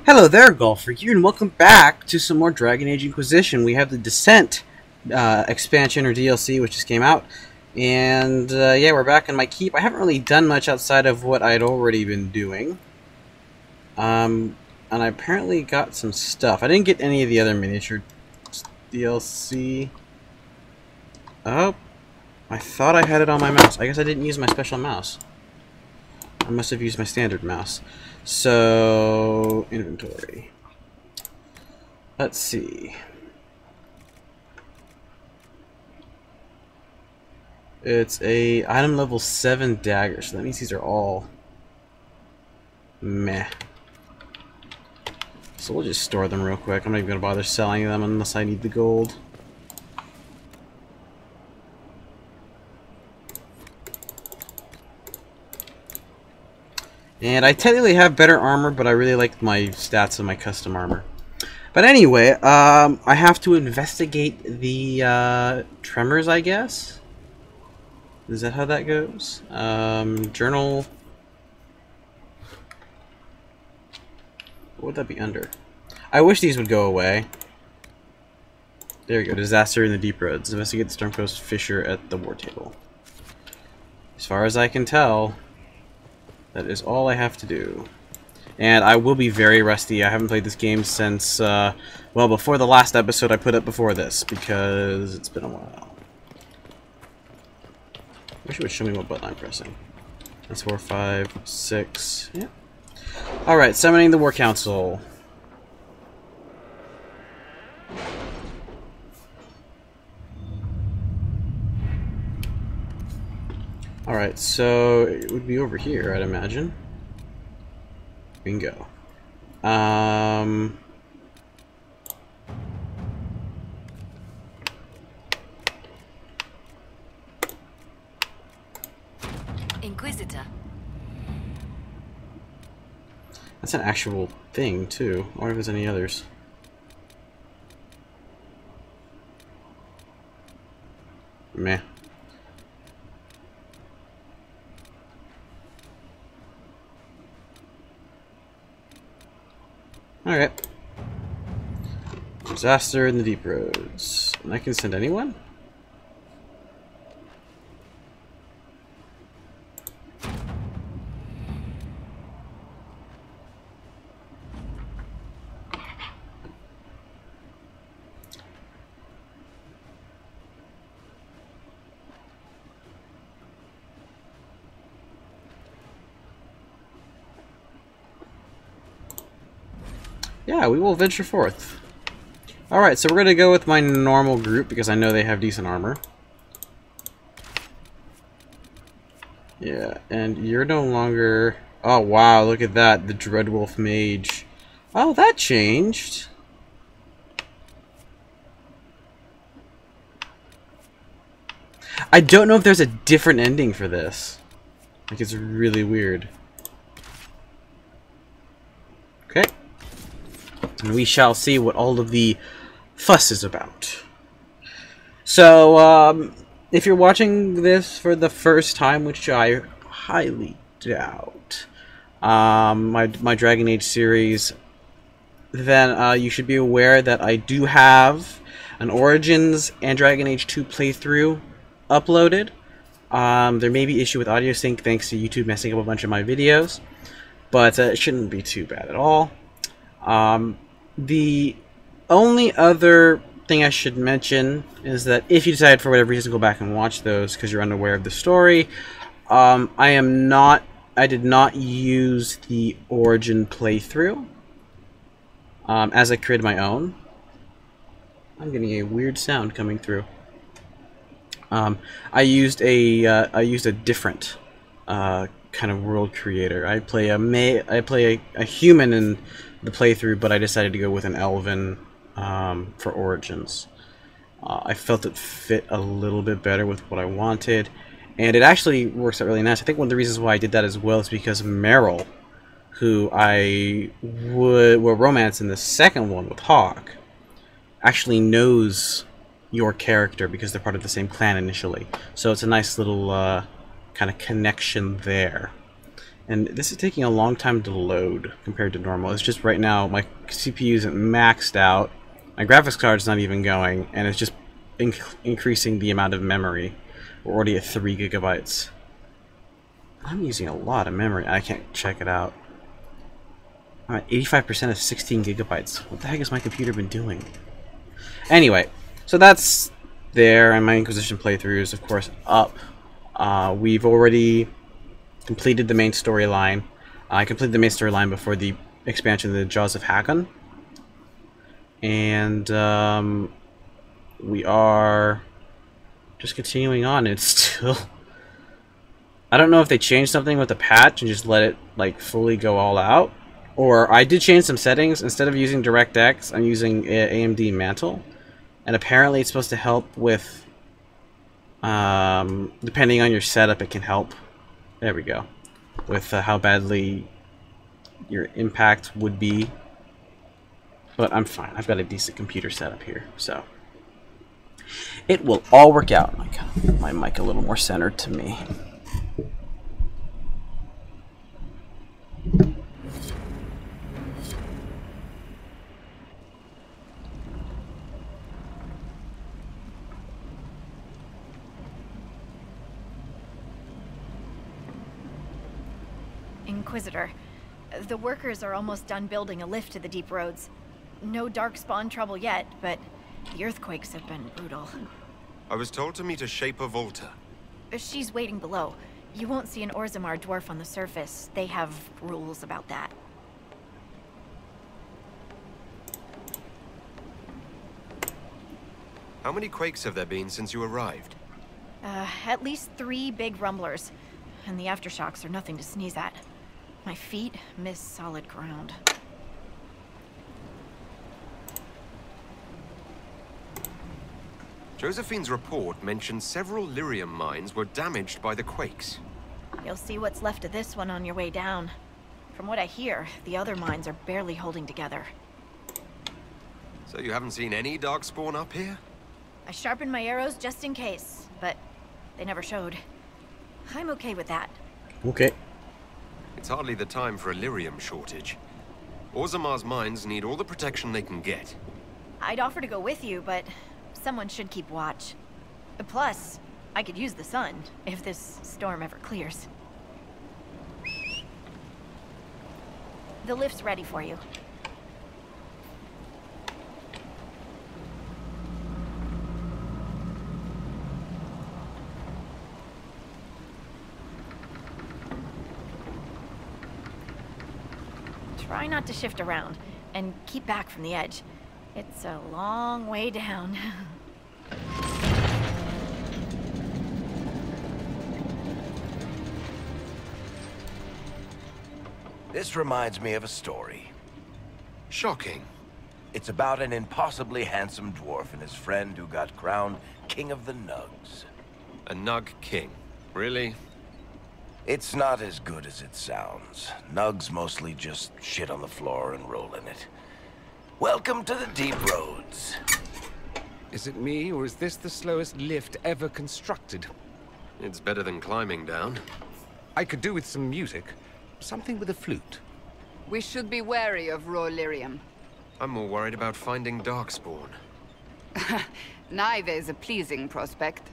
Hello there, Golfer, you, and welcome back to some more Dragon Age Inquisition. We have the Descent expansion or DLC, which just came out, and yeah, we're back in my keep. I haven't really done much outside of what I'd already been doing, and I apparently got some stuff. I didn't get any of the other miniature DLC. Oh, I thought I had it on my mouse. I guess I didn't use my special mouse. I must have used my standard mouse. So, inventory. Let's see. It's a item level 7 dagger, so that means these are all meh. So we'll just store them real quick. I'm not even going to bother selling them unless I need the gold. And I technically have better armor, but I really like my stats of my custom armor. But anyway, I have to investigate the tremors, I guess? Is that how that goes? Journal... What would that be under? I wish these would go away. There we go. Disaster in the Deep Roads. Investigate the Stormcoast Fissure at the war table. As far as I can tell... that is all I have to do. And I will be very rusty. I haven't played this game since, well, before the last episode I put up before this, because it's been a while. Wish it would show me what button I'm pressing. That's 4, 5, 6. Yeah. Alright, summoning the War Council. Alright, so it would be over here, I'd imagine. Bingo. Inquisitor. That's an actual thing, too. I wonder if there's any others. Meh. Alright. Disaster in the Deep Roads. And I can send anyone? Yeah, we will venture forth. Alright, so we're going to go with my normal group because I know they have decent armor. Yeah, and you're no longer... Oh, wow, look at that. The Dreadwolf Mage. Oh, that changed. I don't know if there's a different ending for this. Like, it's really weird. Okay. And we shall see what all of the fuss is about. So, if you're watching this for the first time, which I highly doubt, my Dragon Age series, then you should be aware that I do have an Origins and Dragon Age 2 playthrough uploaded. There may be issue with audio sync thanks to YouTube messing up a bunch of my videos, but it shouldn't be too bad at all. The only other thing I should mention is that if you decide for whatever reason to go back and watch those because you're unaware of the story, I did not use the Origin playthrough as I created my own. I'm getting a weird sound coming through. I used a different kind of world creator. I play a human in the playthrough, but I decided to go with an elven for Origins. I felt it fit a little bit better with what I wanted, and it actually works out really nice. I think one of the reasons why I did that as well is because Meryl, who I will romance in the second one with Hawk, actually knows your character because they're part of the same clan initially. So it's a nice little kind of connection there. And this is taking a long time to load compared to normal. It's just right now my CPU isn't maxed out. My graphics card's not even going, and it's just increasing the amount of memory. We're already at 3 gigabytes. I'm using a lot of memory. I can't check it out. I'm at 85% of 16 gigabytes. What the heck has my computer been doing? Anyway, so that's there, and my Inquisition playthrough is, of course, up. We've already completed the main storyline. I completed the main storyline before the expansion of the Jaws of Hakkon. And we are just continuing on. It's still... I don't know if they changed something with the patch and just let it like fully go all out. Or I did change some settings. Instead of using DirectX, I'm using AMD Mantle. And apparently it's supposed to help with... depending on your setup, it can help. There we go. With how badly your impact would be. But I'm fine. I've got a decent computer setup here, so it will all work out. I got my mic a little more centered to me. Inquisitor, the workers are almost done building a lift to the deep roads. No darkspawn trouble yet, but the earthquakes have been brutal. I was told to meet a Shaper Volta. She's waiting below. You won't see an Orzammar dwarf on the surface. They have rules about that. How many quakes have there been since you arrived? At least 3 big rumblers. And the aftershocks are nothing to sneeze at. My feet miss solid ground. Josephine's report mentioned several lyrium mines were damaged by the quakes. You'll see what's left of this one on your way down. From what I hear, the other mines are barely holding together. So you haven't seen any darkspawn up here? I sharpened my arrows just in case, but they never showed. I'm okay with that. Okay. It's hardly the time for a lyrium shortage. Orzammar's mines need all the protection they can get. I'd offer to go with you, but someone should keep watch. Plus, I could use the sun if this storm ever clears. The lift's ready for you. Try not to shift around, and keep back from the edge. It's a long way down. This reminds me of a story. Shocking. It's about an impossibly handsome dwarf and his friend who got crowned King of the Nugs. A Nug King. Really? It's not as good as it sounds. Nugs mostly just shit on the floor and roll in it. Welcome to the deep roads. Is it me, or is this the slowest lift ever constructed? It's better than climbing down. I could do with some music. Something with a flute. We should be wary of raw lyrium. I'm more worried about finding darkspawn. Neither is a pleasing prospect.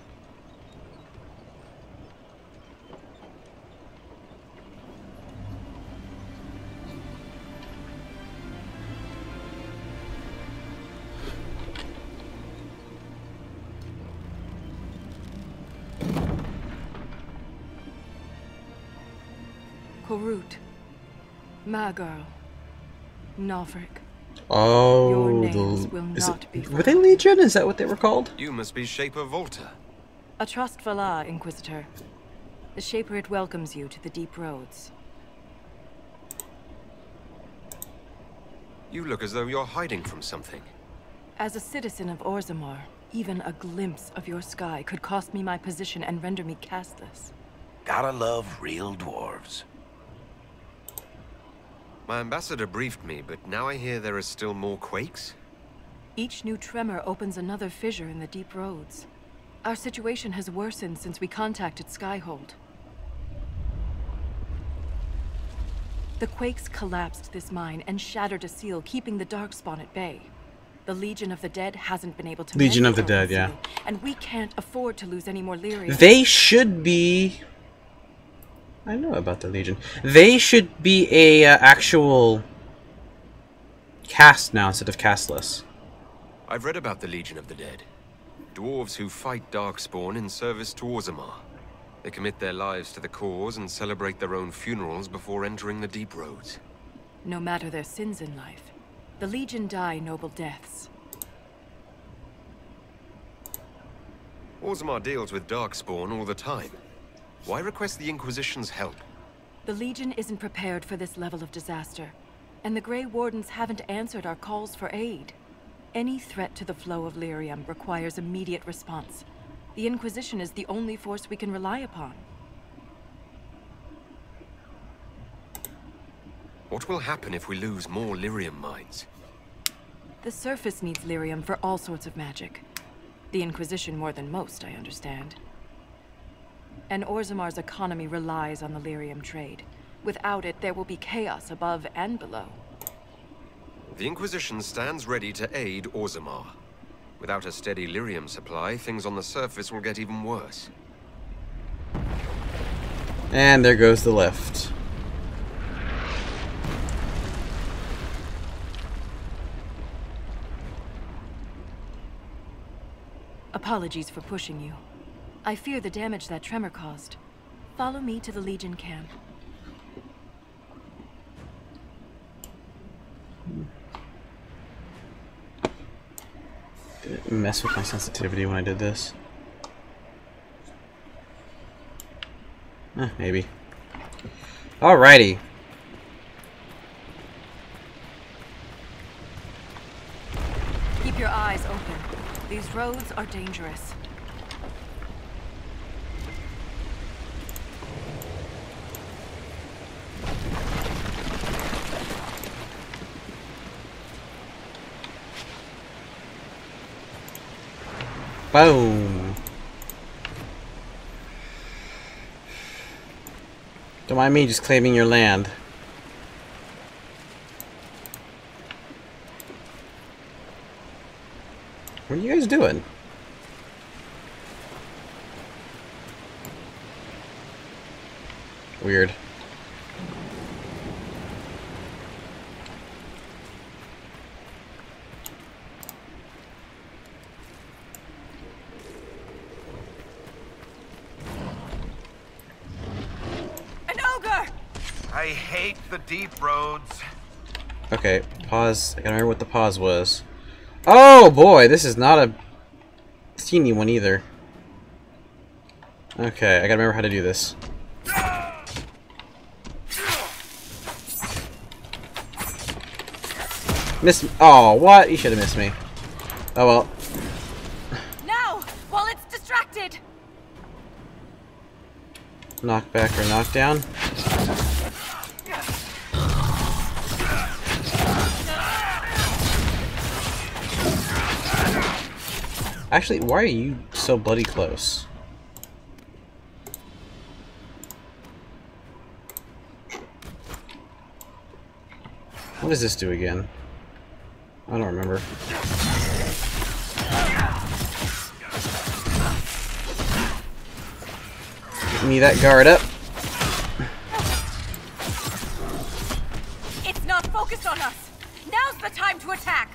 Korut, Magirl, Novrik. Oh, Your names will is not be were they Legion? Is that what they were called? You must be Shaper Volta. A trustful Inquisitor. The Shaper it welcomes you to the deep roads. You look as though you're hiding from something. As a citizen of Orzammar, even a glimpse of your sky could cost me my position and render me castless. Gotta love real dwarves. My ambassador briefed me, but now I hear there are still more quakes? Each new tremor opens another fissure in the deep roads. Our situation has worsened since we contacted Skyhold. The quakes collapsed this mine and shattered a seal, keeping the Darkspawn at bay. The Legion of the Dead hasn't been able to Legion mend of the the broken Dead, yeah. seal, and we can't afford to lose any more lyrium. They should be... I know about the Legion. They should be a actual cast now instead of castless. I've read about the Legion of the Dead. Dwarves who fight Darkspawn in service to Orzammar. They commit their lives to the cause and celebrate their own funerals before entering the Deep Roads. No matter their sins in life, the Legion die noble deaths. Orzammar deals with Darkspawn all the time. Why request the Inquisition's help? The Legion isn't prepared for this level of disaster, and the Grey Wardens haven't answered our calls for aid. Any threat to the flow of lyrium requires immediate response. The Inquisition is the only force we can rely upon. What will happen if we lose more lyrium mines? The surface needs lyrium for all sorts of magic. The Inquisition more than most, I understand. And Orzammar's economy relies on the lyrium trade. Without it, there will be chaos above and below. The Inquisition stands ready to aid Orzammar. Without a steady lyrium supply, things on the surface will get even worse. And there goes the lift. Apologies for pushing you. I fear the damage that tremor caused. Follow me to the Legion camp. Did it mess with my sensitivity when I did this? Maybe. Alrighty. Keep your eyes open. These roads are dangerous. Boom. Don't mind me just claiming your land. What are you guys doing? Weird. An ogre! I hate the Deep Roads. Okay, pause. I gotta remember what the pause was. Oh boy, this is not a teeny one either. Okay, I gotta remember how to do this. Miss. Oh, what? You should have missed me. Oh well. Now, while it's distracted! Knockback or knockdown. Actually, why are you so bloody close? What does this do again? I don't remember. Give me that guard up. It's not focused on us! Now's the time to attack!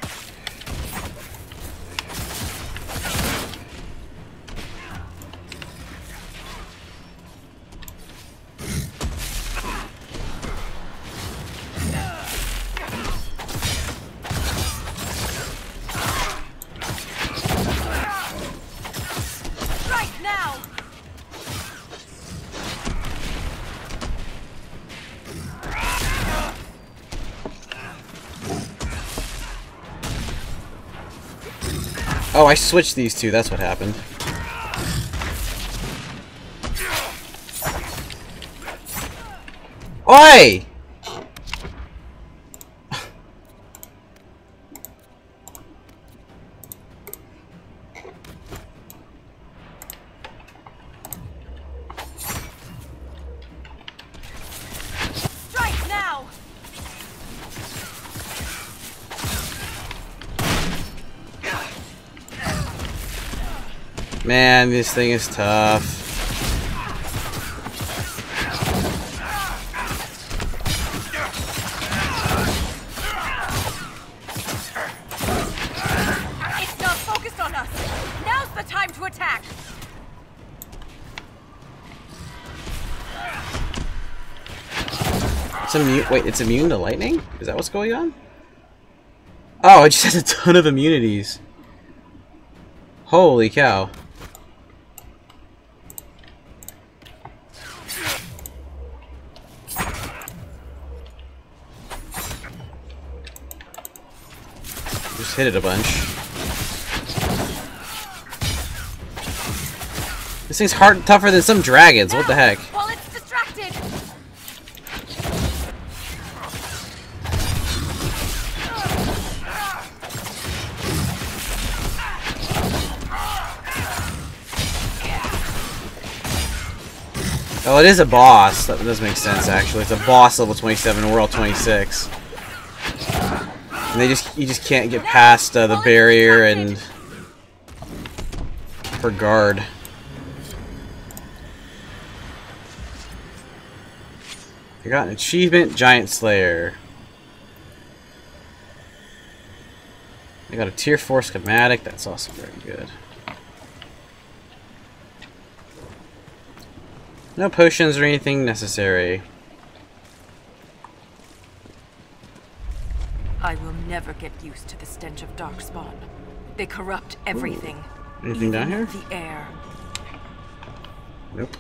Oh, I switched these two, that's what happened. Oi! Strike now! Man, this thing is tough. It's not focused on us. Now's the time to attack. It's immune. Wait, it's immune to lightning? Is that what's going on? Oh, it just has a ton of immunities. Holy cow. Just hit it a bunch. This thing's tougher than some dragons. What the heck? While it's distracted. Oh, it is a boss. That does make sense, actually. It's a boss level 27. We're all 26. And you just can't get past the barrier and for guard. I got an achievement, Giant Slayer. I got a tier 4 schematic. That's also very good. No potions or anything necessary. I will never get used to the stench of darkspawn. They corrupt everything. Anything down here? The air. Nope.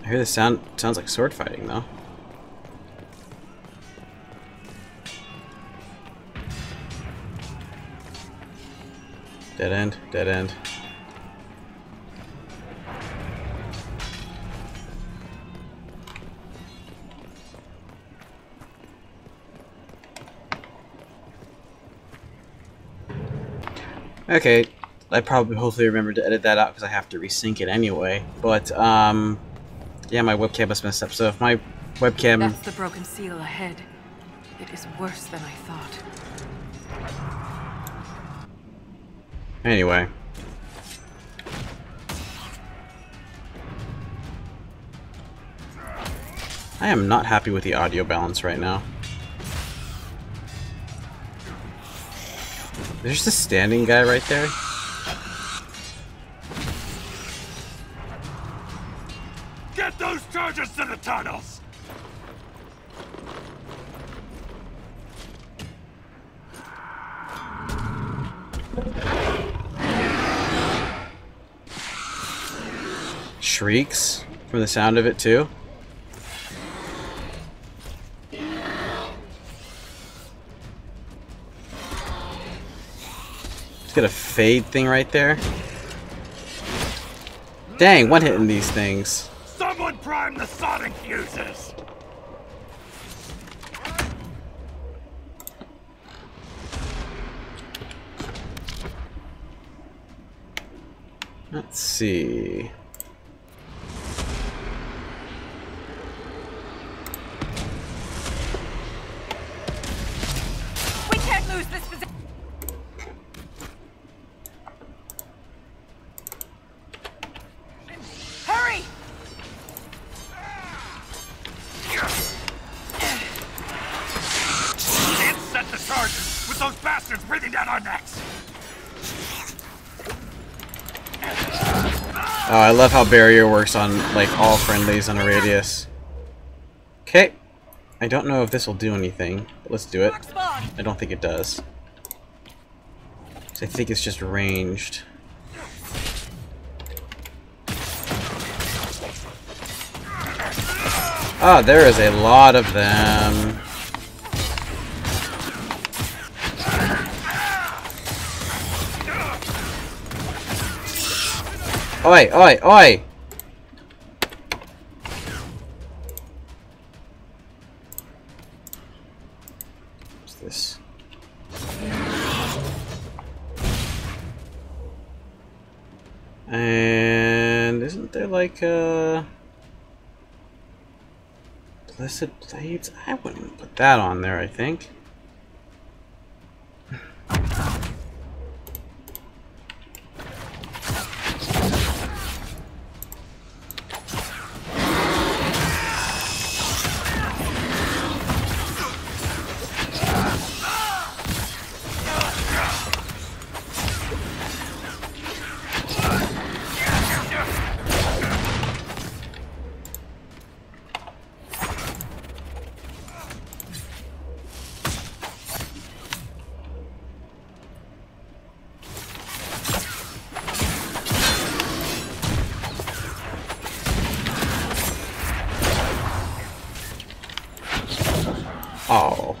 I hear the sound. Sounds like sword fighting, though. Dead end. Dead end. Okay, I probably hopefully remember to edit that out because I have to resync it anyway. But yeah, my webcam was messed up. So if my webcam, That's the broken seal ahead. It is worse than I thought. anyway. I am not happy with the audio balance right now. There's just a standing guy right there. Get those charges to the tunnels! Shrieks from the sound of it too. Got a fade thing right there. Dang, one hitting these things. Someone prime the sonic fuses! Let's see. We can't lose this position. Hurry! Can't set the charges with those bastards breathing down our necks! Oh, I love how barrier works on like all friendlies on a radius. Okay. I don't know if this will do anything, but let's do it. I don't think it does. I think it's just ranged. Ah, there is a lot of them. Oi, oi, oi! What's this? And isn't there like a Blessed blades? I wouldn't put that on there, I think. Oh.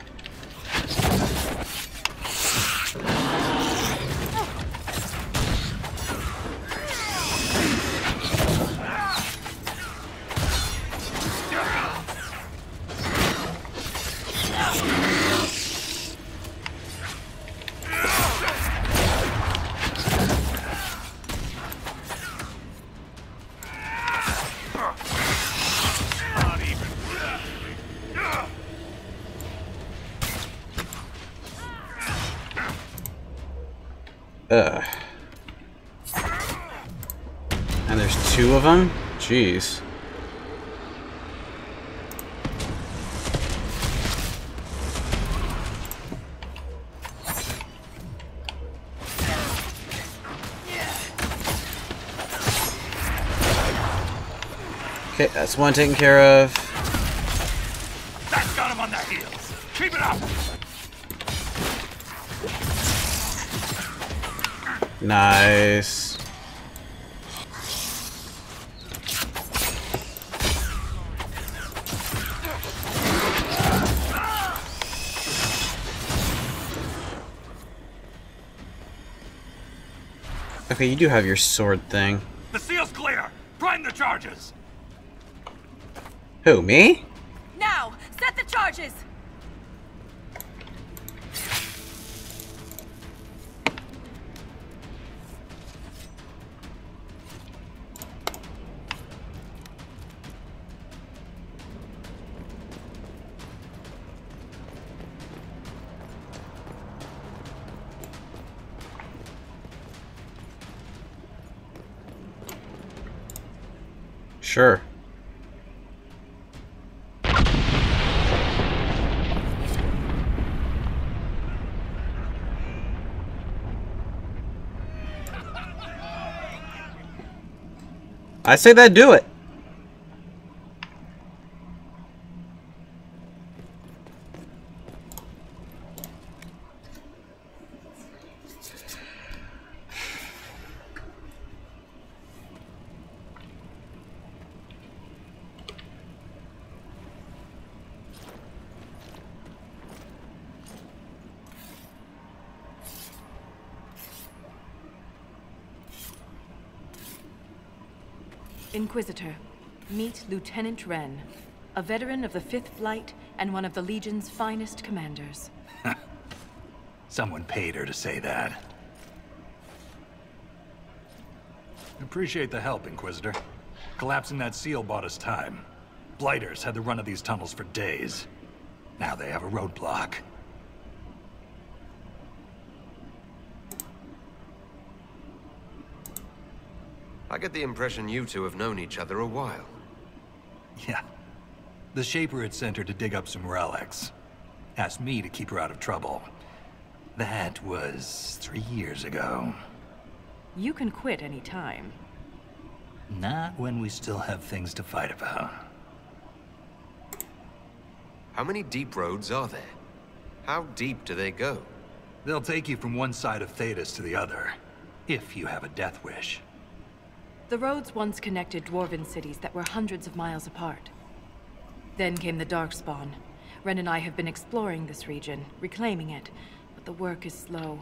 And there's two of them? Jeez. Okay, that's one taken care of. That's got him on their heels. Keep it up. Nice. Okay, you do have your sword thing. The seal's clear. Prime the charges. Who, me? Now, set the charges! Sure. I say that do it. Inquisitor, meet Lieutenant Wren, a veteran of the 5th Flight and one of the Legion's finest commanders. Someone paid her to say that. Appreciate the help, Inquisitor. Collapsing that seal bought us time. Blighters had the run of these tunnels for days. Now they have a roadblock. I get the impression you two have known each other a while. Yeah. The Shaper had sent her to dig up some relics. Asked me to keep her out of trouble. That was 3 years ago. You can quit any time. Not when we still have things to fight about. How many deep roads are there? How deep do they go? They'll take you from one side of Thetis to the other, if you have a death wish. The roads once connected dwarven cities that were hundreds of miles apart. Then came the Darkspawn. Ren and I have been exploring this region, reclaiming it, but the work is slow.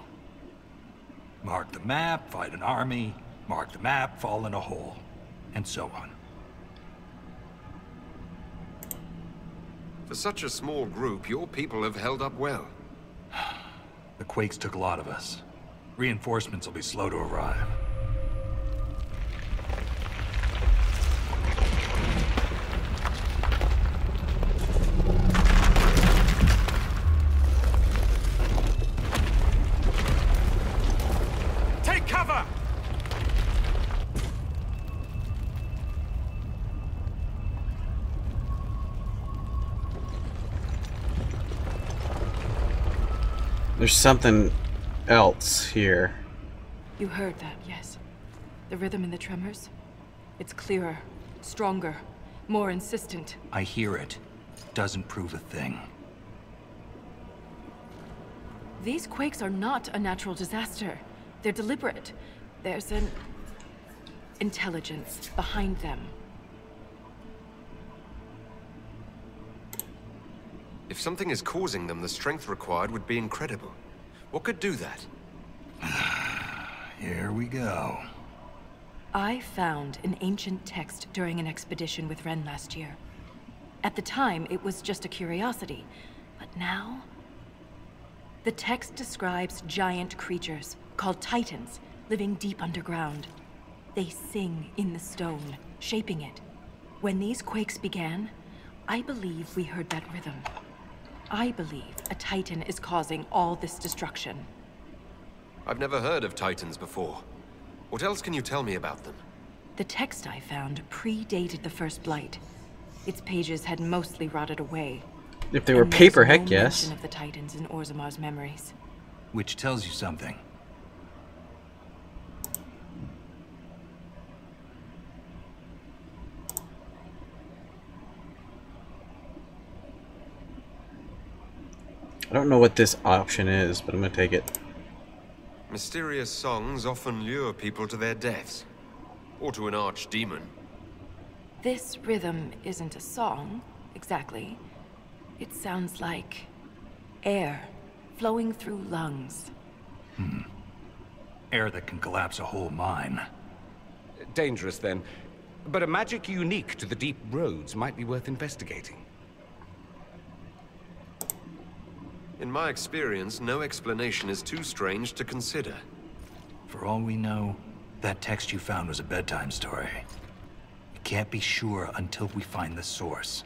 Mark the map, fight an army. Mark the map, fall in a hole. And so on. For such a small group, your people have held up well. The Quakes took a lot of us. Reinforcements will be slow to arrive. There's something else here. You heard that, yes. The rhythm in the tremors? It's clearer, stronger, more insistent. I hear it. Doesn't prove a thing. These quakes are not a natural disaster. They're deliberate. There's an intelligence behind them. If something is causing them, the strength required would be incredible. What could do that? Here we go. I found an ancient text during an expedition with Ren last year. At the time, it was just a curiosity. But now... The text describes giant creatures, called Titans, living deep underground. They sing in the stone, shaping it. When these quakes began, I believe we heard that rhythm. I believe a Titan is causing all this destruction. I've never heard of Titans before. What else can you tell me about them? The text I found predated the first blight. Its pages had mostly rotted away. If they were And there's paper, no heck yes. mention of the Titans in Orzamar's memories. Which tells you something. I don't know what this option is, but I'm gonna take it. Mysterious songs often lure people to their deaths. Or to an archdemon. This rhythm isn't a song, exactly. It sounds like air flowing through lungs. Air that can collapse a whole mine. Dangerous, then. But a magic unique to the deep roads might be worth investigating. In my experience, no explanation is too strange to consider. For all we know, that text you found was a bedtime story. We can't be sure until we find the source.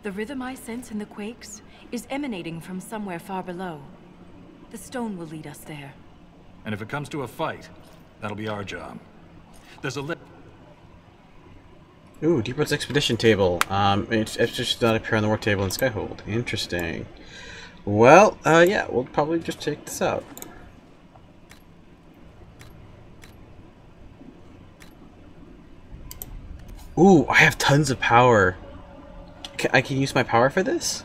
The rhythm I sense in the quakes is emanating from somewhere far below. The stone will lead us there. And if it comes to a fight, that'll be our job. There's a Ooh, Deep Road's expedition table. It's just not appear on the work table in Skyhold. Interesting. Well, yeah, we'll probably just check this out. Ooh, I have tons of power. I can use my power for this?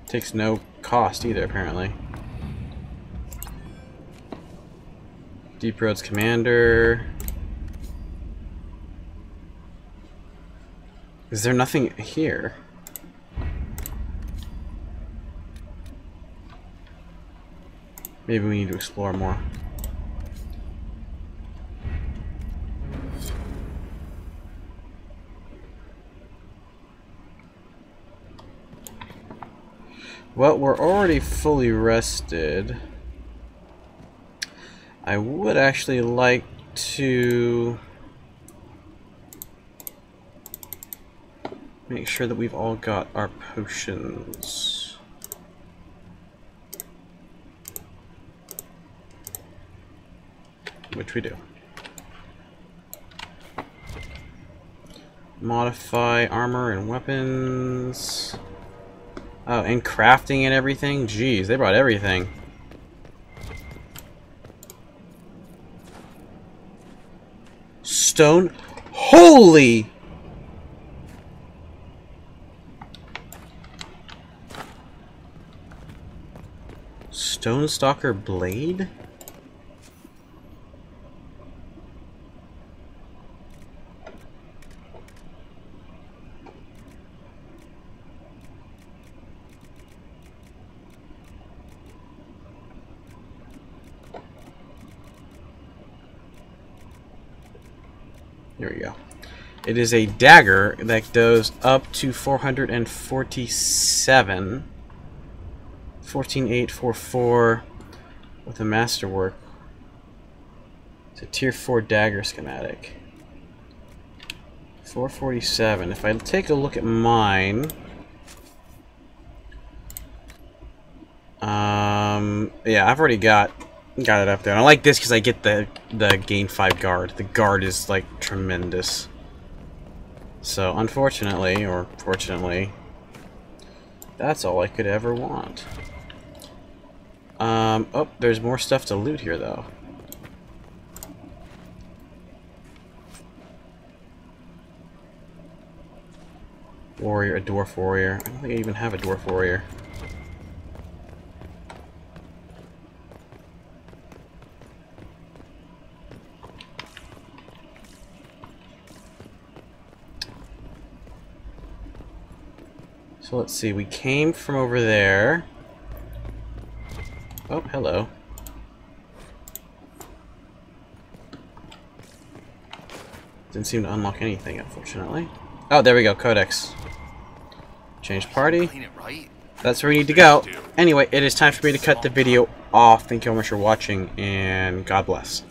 Takes no cost either, apparently. Deep Roads Commander. Is there nothing here? Maybe we need to explore more. Well, we're already fully rested. I would actually like to make sure that we've all got our potions. Which we do. Modify armor and weapons. Oh, and crafting and everything? Jeez, they brought everything. Stone. Holy! Stone Stalker Blade? Here we go. It is a dagger that goes up to 447. 14844 with a masterwork. It's a tier 4 dagger schematic. 447. If I take a look at mine, yeah, I've already got Got it up there. And I like this because I get the gain 5 guard. The guard is like tremendous. So unfortunately, or fortunately, that's all I could ever want. Oh, there's more stuff to loot here though. Warrior, a dwarf warrior. I don't think I even have a dwarf warrior. So let's see, we came from over there. Oh, hello. Didn't seem to unlock anything, unfortunately. Oh, there we go, Codex. Change party. That's where we need to go. Anyway, it is time for me to cut the video off. Thank you all much for watching, and God bless.